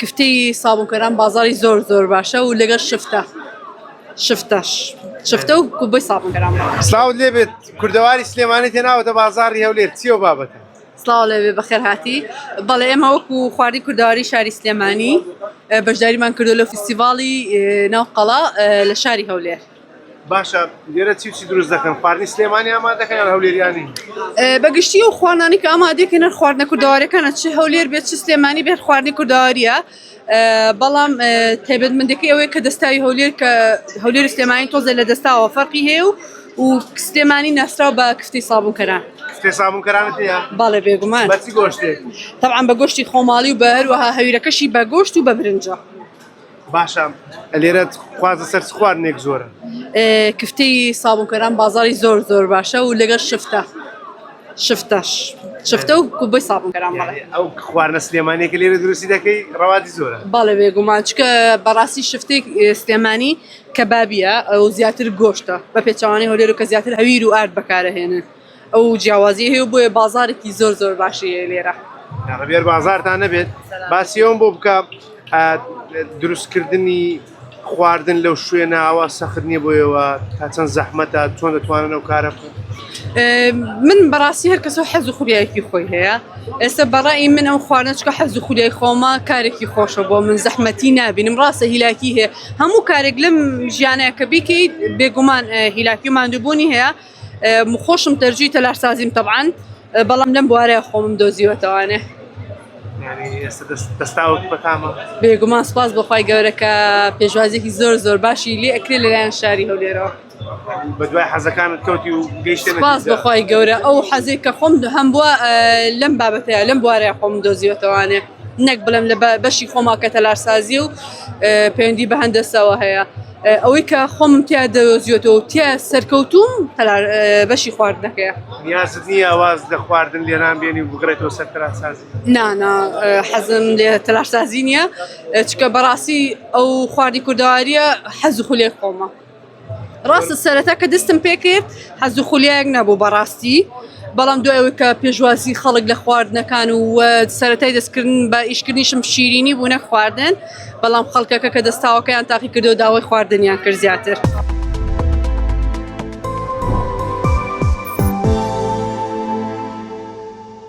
کفتەی سابوونکەران بازاری زۆر باشە و لەگەڵ شفتە و کوبەی سابوونکەران باشە. سلااو لێبێت کوردەواری سلێمانی تێناوەتە بازاری هەولێر چییە بابەتە؟ سڵاو لەوێ بەخێر هاتی. بەڵێ ئێمە وەکو خواردی کوردەواری شاری سلێمانی بەشداریمان کردو لە فستیڤاڵی ناوقەڵا لە شاری هەولێر. باشە لێرە چی دروست دەکەن؟ خواردنی سلێمانی ئامادەکەن یان هەولێریانی؟ بەگشتی و خواردنانی کە ئامادەکەن خواردنە کوردەواریەکانە چ هەولێر بێت چ سلێمانی بێت خواردنی کوردەواریە. بەڵام تایبەتمەندەکەی ئەوەیە کە دەستاوی هەولێر کە هەولێر و سلێمانی تۆزە لە دەستاوە فەرقی هەیە و سلێمانی ناسراو بە کفتەی سابوونکەران. کفتەی سابوونکەرانت هەیە؟ بەڵێ بێگومان. بە چی گۆشتێک؟ طبعاً بە گۆشتی خۆماڵی و بە هەروەها هەویرەکەشی بە گۆشت و بە برنجە. باشە لێرە خوازە سەر خواردنێک زۆرە. کفتەی سابوونکەران بازاری زۆر باشە و لەگەڵ شفتە و کوبەی سابوونکەران بەڵێ. ئەو خواردنە سلێمانیەکە لێرە دروستی دەکەی ڕەواتی زۆرە. بەڵێ بێگومان چکە بەڕاستی شفتەی سلێمانی کەبابیە ئەو زیاتر گۆشتە بە پێچەوانی هەولێر و کە زیاتر هەویر و ئارد بەکارەهێنن. ئەو جیاوازی هەیە بۆیە بازارێکی زۆر باشیە لێرە. ڕەبێر بازارتان نەبێت باسی ئەوم بۆ بکە دروستکردنی خواردن لەو شوێنە ئەوە سەخت نییە بۆیەوە تا چەند زەحمەتە چۆن دەتوانن ئەو کارە بکەن؟ من بەڕاستی هەر کەسە حەز و خولیایەکی خۆی هەیە. ئێستا بەڕای من ئەو خواردنە چکە حەز و خولیای خۆمە کارێکی خۆشە بۆ من زەحمەتی نابینم ڕاستە هیلاکی هەیە هەموو کارێک لەم ژیانەیە کە بیکەیت بێگومان هیلاکی و ماندووبوونی هەیە. خۆشم تەرجی تەلارسازیم طبعاً بەڵام لەم بوارەیە خۆمم دۆزیوەتەوانێ. دەستاوت بەتامە؟ بێگومان سپاس بەخوای گەورە کە پێشوازێکی زۆر باشی لێ ئەکرێت لەلایەن شاری هەولێرەوە. بە دوای حەزەکانت کەوتی و گەیشتێنە سپاس بەخوای گەورە ئەو حەزێک کە خۆم هەم بووە لەم بابەتەیە لەم بوارەیە خۆم دۆزیوەتەوانێ نەک بڵێم لە بەشی خۆما کە تەلارسازی و پەیوەندی بە هەندەسەوە هەیە. ئەوەی کە خۆم تیا دەدۆزیوەتەوە و تیا سەرکەوتوم بەشی خواردنەکەیە. نیازت نییە ئاواز لە خواردن لێنان بێنی و بگڕێتەوە سەر تەلارسازی؟ نا حەزم لێ تەلارسازی نییە چکە بەڕاستی ئەو خواردی کوردەواریە حەز و خولێ خۆمە. ڕاستە سەرەتا کە دەستم پێ کرد حەز و خولیایەک نەبوو بەڕاستی بەڵام دوایەوەی کە پێشوازی خەڵک لە خواردنەکان و سەرەتای دەستکردن بە ئیشکردنیشم شیرینی بوو نە خواردن بەڵام خەڵکەکە کە دەستاوەکەیان تاقی کردو داوای خواردنیان کرد زیاتر.